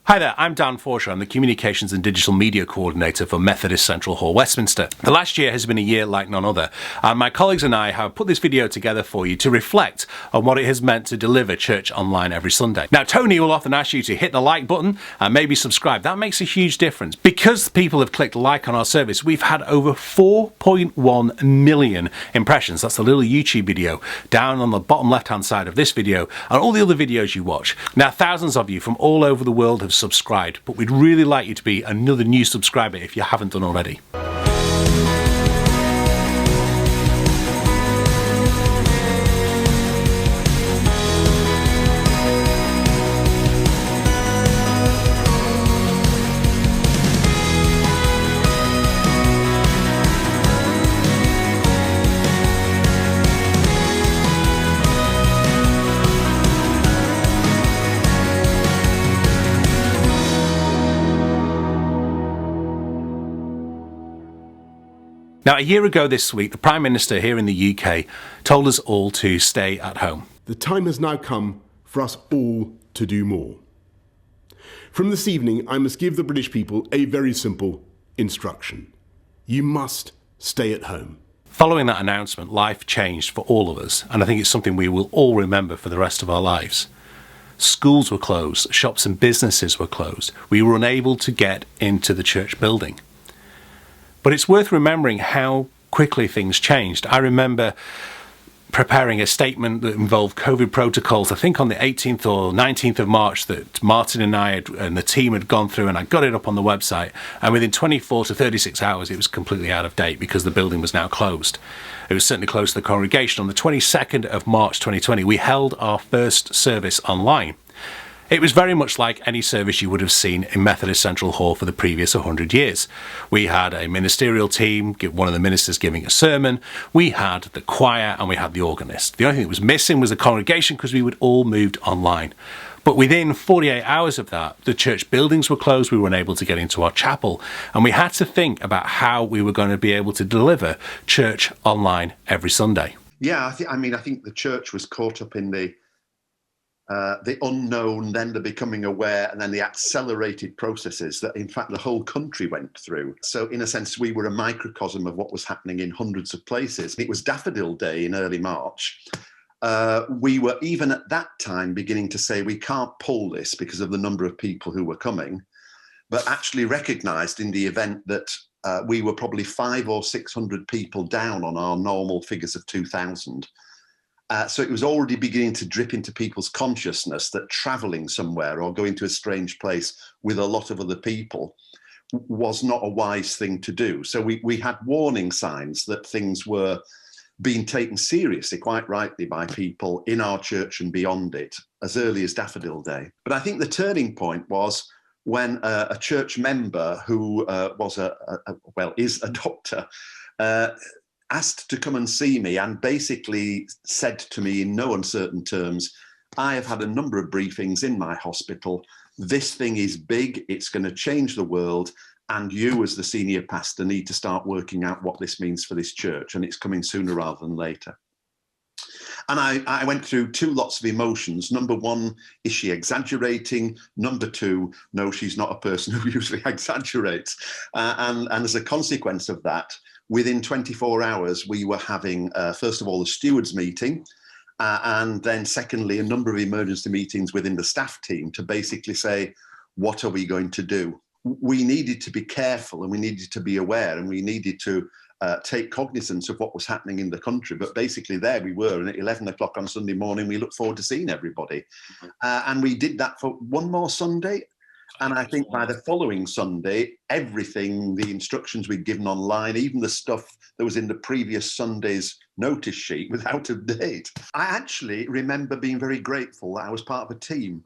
Hi there, I'm Dan Forshaw. I'm the Communications and Digital Media Coordinator for Methodist Central Hall Westminster. The last year has been a year like none other, and my colleagues and I have put this video together for you to reflect on what it has meant to deliver church online every Sunday. Now, Tony will often ask you to hit the like button and maybe subscribe. That makes a huge difference. Because people have clicked like on our service, we've had over 4.1 million impressions. That's the little YouTube video down on the bottom left-hand side of this video and all the other videos you watch. Now, thousands of you from all over the world have subscribed, but we'd really like you to be another new subscriber if you haven't done already. Now, a year ago this week, the Prime Minister here in the UK told us all to stay at home. The time has now come for us all to do more. From this evening, I must give the British people a very simple instruction. You must stay at home. Following that announcement, life changed for all of us, and I think it's something we will all remember for the rest of our lives. Schools were closed, shops and businesses were closed. We were unable to get into the church building. But it's worth remembering how quickly things changed. I remember preparing a statement that involved COVID protocols, I think on the 18th or 19th of March, that Martin and I and the team had gone through, and I got it up on the website. And within 24 to 36 hours, it was completely out of date because the building was now closed. It was certainly closed to the congregation. On the 22nd of March 2020, we held our first service online. It was very much like any service you would have seen in Methodist Central Hall for the previous 100 years. We had a ministerial team, one of the ministers giving a sermon, we had the choir, and we had the organist. The only thing that was missing was the congregation because we would all moved online. But within 48 hours of that, the church buildings were closed, we were unable to get into our chapel, and we had to think about how we were going to be able to deliver church online every Sunday. Yeah, I think the church was caught up in the unknown, then the becoming aware, and then the accelerated processes that, in fact, the whole country went through. So, in a sense, we were a microcosm of what was happening in hundreds of places. It was Daffodil Day in early March. We were, even at that time, beginning to say we can't pull this because of the number of people who were coming, but actually recognised in the event that we were probably 500 or 600 people down on our normal figures of 2,000. So it was already beginning to drip into people's consciousness that travelling somewhere or going to a strange place with a lot of other people was not a wise thing to do. So we had warning signs that things were being taken seriously, quite rightly, by people in our church and beyond it, as early as Daffodil Day. But I think the turning point was when a church member who is a doctor, asked to come and see me and basically said to me in no uncertain terms, I have had a number of briefings in my hospital. This thing is big. It's going to change the world. And you, as the senior pastor, need to start working out what this means for this church. And it's coming sooner rather than later. And I went through two lots of emotions. Number one, is she exaggerating? Number two, no, she's not a person who usually exaggerates. And as a consequence of that, within 24 hours, we were having, first of all, a stewards meeting, and then secondly, a number of emergency meetings within the staff team to basically say, what are we going to do? We needed to be careful and we needed to be aware and we needed to take cognizance of what was happening in the country. But basically there we were, and at 11 o'clock on Sunday morning, we looked forward to seeing everybody. And we did that for one more Sunday. And I think by the following Sunday, everything, the instructions we'd given online, even the stuff that was in the previous Sunday's notice sheet was out of date. I actually remember being very grateful that I was part of a team.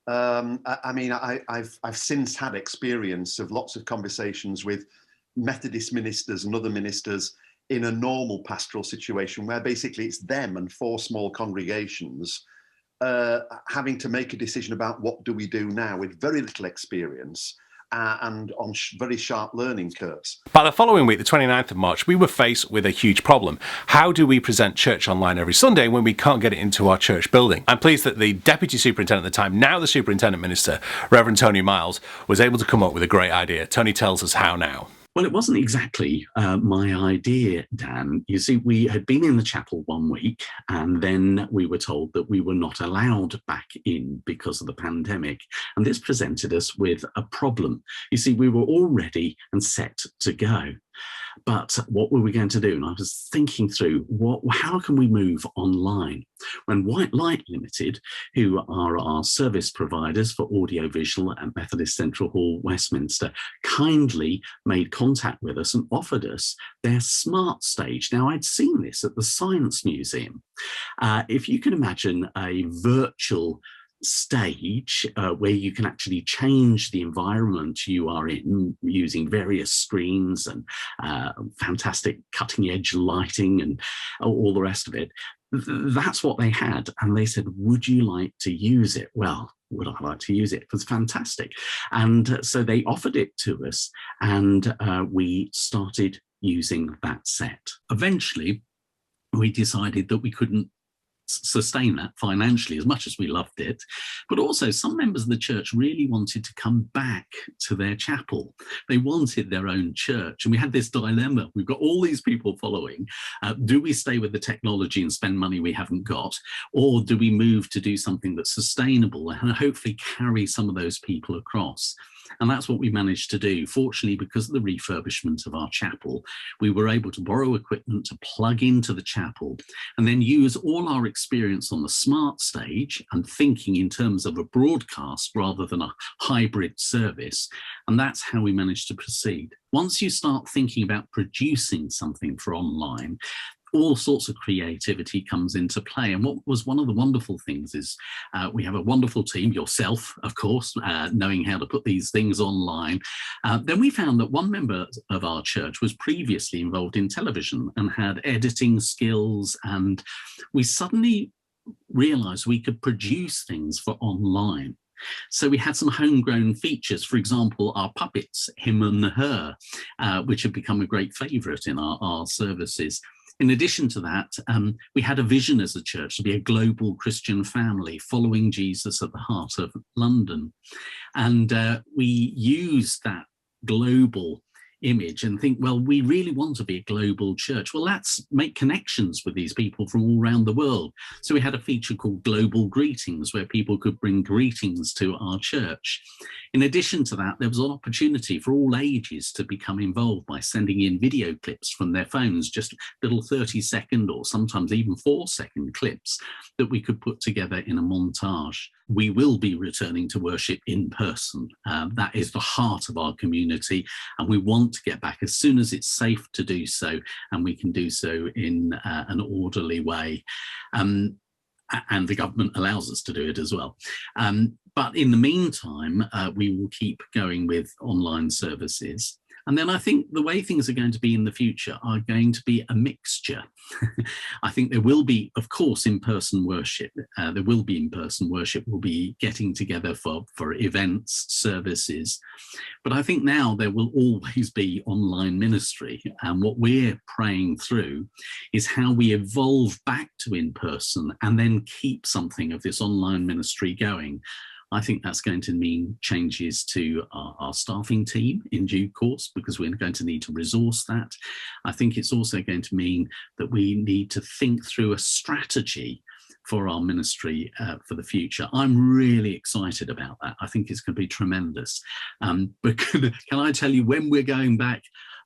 I've since had experience of lots of conversations with Methodist ministers and other ministers in a normal pastoral situation where basically it's them and four small congregations having to make a decision about what do we do now with very little experience and on very sharp learning curves. By the following week, the 29th of March, we were faced with a huge problem. How do we present church online every Sunday when we can't get it into our church building? I'm pleased that the Deputy Superintendent at the time, now the Superintendent Minister, Reverend Tony Miles, was able to come up with a great idea. Tony tells us how now. Well, it wasn't exactly my idea, Dan. You see, we had been in the chapel 1 week, and then we were told that we were not allowed back in because of the pandemic. And this presented us with a problem. You see, we were all ready and set to go. But what were we going to do? And I was thinking through, how can we move online? When White Light Limited, who are our service providers for audiovisual at Methodist Central Hall Westminster, kindly made contact with us and offered us their smart stage. Now, I'd seen this at the Science Museum. If you can imagine a virtual stage where you can actually change the environment you are in using various screens and fantastic cutting edge lighting and all the rest of it. That's what they had. And they said, would you like to use it? Well, would I like to use it? It was fantastic. And so they offered it to us, and we started using that set. Eventually, we decided that we couldn't sustain that financially as much as we loved it, but also some members of the church really wanted to come back to their chapel. They wanted their own church, and we had this dilemma. We've got all these people following. Do we stay with the technology and spend money we haven't got, or do we move to do something that's sustainable and hopefully carry some of those people across? And that's what we managed to do. Fortunately, because of the refurbishment of our chapel, we were able to borrow equipment to plug into the chapel and then use all our experience on the smart stage and thinking in terms of a broadcast rather than a hybrid service. And that's how we managed to proceed. Once you start thinking about producing something for online, all sorts of creativity comes into play. And what was one of the wonderful things is we have a wonderful team, yourself, of course, knowing how to put these things online. Then we found that one member of our church was previously involved in television and had editing skills. And we suddenly realized we could produce things for online. So we had some homegrown features, for example, our puppets, him and her, which have become a great favourite in our services. In addition to that, we had a vision as a church to be a global Christian family following Jesus at the heart of London. And we used that global image and think, well, we really want to be a global church. Well, let's make connections with these people from all around the world. So we had a feature called Global Greetings, where people could bring greetings to our church. In addition to that, there was an opportunity for all ages to become involved by sending in video clips from their phones, just little 30-second or sometimes even 4-second clips that we could put together in a montage. We will be returning to worship in person. That is the heart of our community, and we want to get back as soon as it's safe to do so, and we can do so in an orderly way. And the government allows us to do it as well. But in the meantime, we will keep going with online services. And then I think the way things are going to be in the future are going to be a mixture. I think there will be, of course, in-person worship. There will be in-person worship. We'll be getting together for events, services. But I think now there will always be online ministry. And what we're praying through is how we evolve back to in-person and then keep something of this online ministry going. I think that's going to mean changes to our staffing team in due course, because we're going to need to resource that. I think it's also going to mean that we need to think through a strategy for our ministry for the future. I'm really excited about that. I think it's going to be tremendous. But can I tell you when we're going back?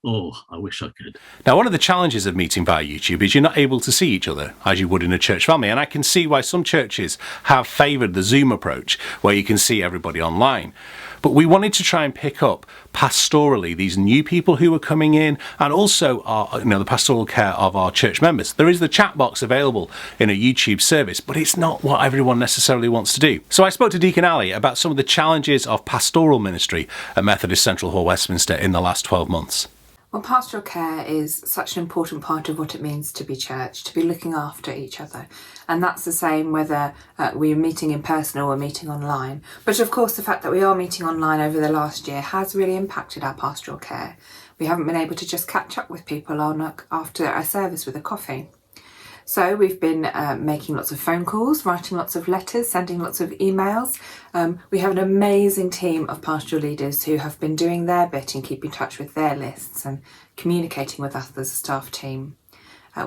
Oh, I wish I could. Now, one of the challenges of meeting via YouTube is you're not able to see each other as you would in a church family. And I can see why some churches have favoured the Zoom approach, where you can see everybody online. But we wanted to try and pick up pastorally these new people who are coming in, and also the pastoral care of our church members. There is the chat box available in a YouTube service, but it's not what everyone necessarily wants to do. So I spoke to Deacon Ali about some of the challenges of pastoral ministry at Methodist Central Hall Westminster in the last 12 months. Well, pastoral care is such an important part of what it means to be church, to be looking after each other. And that's the same whether we're meeting in person or we're meeting online. But of course, the fact that we are meeting online over the last year has really impacted our pastoral care. We haven't been able to just catch up with people after a service with a coffee. So we've been making lots of phone calls, writing lots of letters, sending lots of emails. We have an amazing team of pastoral leaders who have been doing their bit in keeping in touch with their lists and communicating with us as a staff team.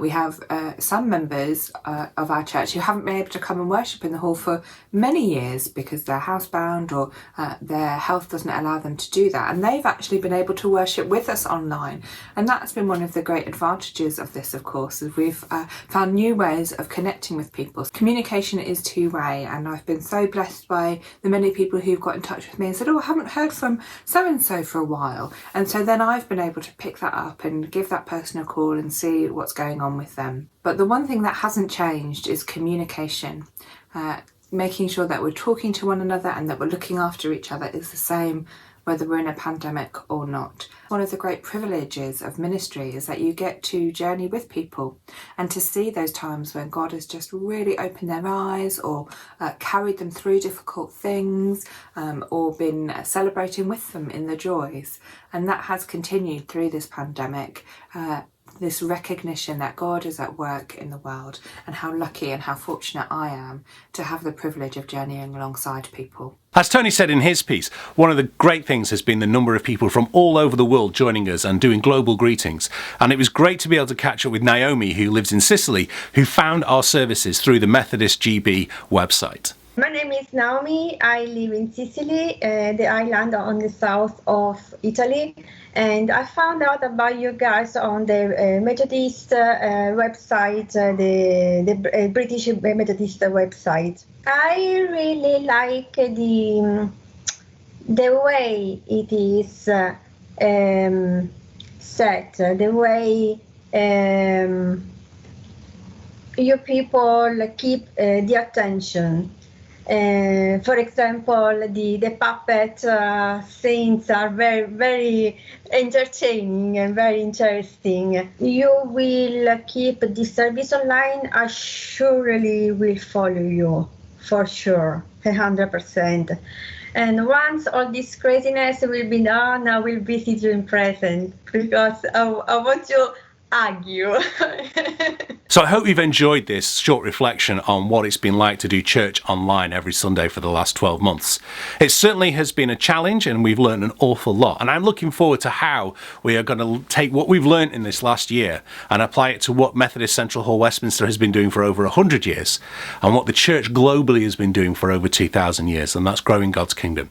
We have some members of our church who haven't been able to come and worship in the hall for many years because they're housebound or their health doesn't allow them to do that. And they've actually been able to worship with us online. And that's been one of the great advantages of this, of course, is we've found new ways of connecting with people. Communication is two-way, and I've been so blessed by the many people who've got in touch with me and said, oh, I haven't heard from so-and-so for a while. And so then I've been able to pick that up and give that person a call and see what's going on with them. But the one thing that hasn't changed is communication. Making sure that we're talking to one another and that we're looking after each other is the same whether we're in a pandemic or not. One of the great privileges of ministry is that you get to journey with people and to see those times when God has just really opened their eyes or carried them through difficult things or been celebrating with them in the joys. And that has continued through this pandemic. This recognition that God is at work in the world and how lucky and how fortunate I am to have the privilege of journeying alongside people. As Tony said in his piece, one of the great things has been the number of people from all over the world joining us and doing global greetings. And it was great to be able to catch up with Naomi, who lives in Sicily, who found our services through the Methodist GB website. My name is Naomi. I live in Sicily, the island on the south of Italy. And I found out about you guys on the Methodist website, the British Methodist website. I really like the way it is set, the way you people keep the attention. For example, the puppet scenes are very, very entertaining and very interesting. You will keep this service online. I surely will follow you, for sure, 100%. And once all this craziness will be done, I will visit you in person because I want to hug you. So I hope you've enjoyed this short reflection on what it's been like to do church online every Sunday for the last 12 months. It certainly has been a challenge and we've learned an awful lot. And I'm looking forward to how we are going to take what we've learned in this last year and apply it to what Methodist Central Hall Westminster has been doing for over 100 years and what the church globally has been doing for over 2,000 years. And that's growing God's kingdom.